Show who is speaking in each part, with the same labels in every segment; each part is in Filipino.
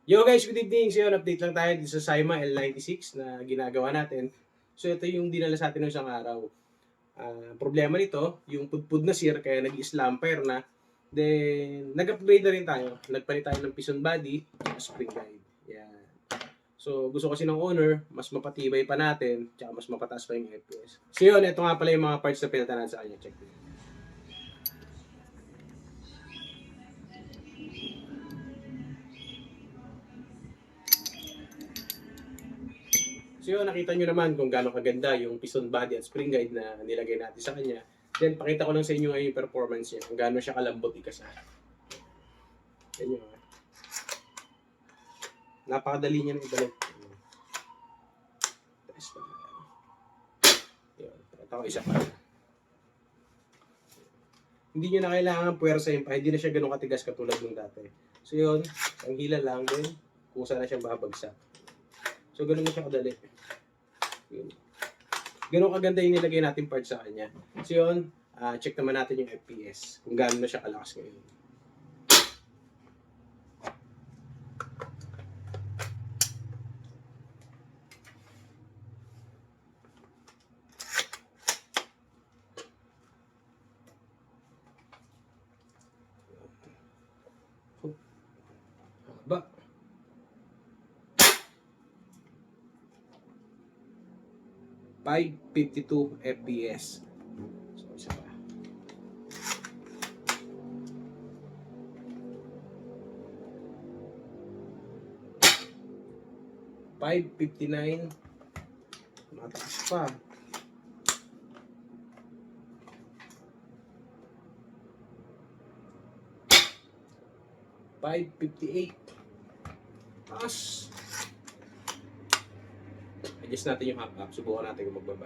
Speaker 1: Yo guys, good evening. So yun, update lang tayo dito sa Syma L96 na ginagawa natin. So ito yung dinala sa atin ng isang araw. Problema nito, yung pudpud na sir, kaya nag-slamper na. Then, nag-upgrade na rin tayo. Nagpalit tayo ng piston body at spring guide. Yan. So, gusto kasi ng owner, mas mapatibay pa natin, tsaka mas mapataas pa yung FPS. So yun, ito nga pala yung mga parts na pinalitan natin sa kanya. Check nyo. So yun, nakita nyo naman kung gaano kaganda yung piston body at spring guide na nilagay natin sa kanya. Then, pakita ko lang sa inyo ngayon yung performance niya, kung gaano siya kalambot ikasa. Yan yun. Napakadali niya ng ibalik. Test pa. Yun, pakita ko isa pa. Hindi nyo na kailangan puwersa yun pa, hindi na siya ganun katigas katulad ng dati. So yun, ang hila lang din, kung saan na siyang babagsak. So, ganun na siya kadali. Ganun kaganda yung nilagay natin parts sa kanya. So, yun, check naman natin yung FPS. Kung gaano na siya kalakas ngayon. Haba. .552 FPS. So, isa pa. .559. Mataas pa. .558. Taas. Adjust natin yung hop-up. Subukan natin kung magbaba.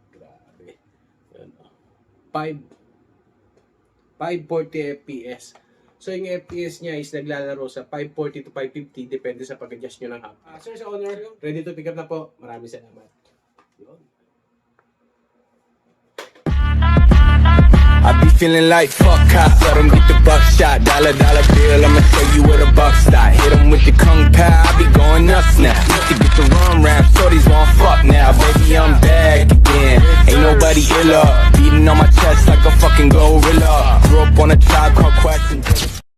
Speaker 1: Grabe. Yan. 540 FPS. So yung FPS niya is naglalaro sa 540 to 550. Depende sa pag-adjust nyo ng hop. Sir, sa owner, ready to pick up na po. Maraming salamat. Yun.
Speaker 2: I be feeling like fuck cop, let 'em get the buckshot. Dollar bill, I'ma show you where the bucks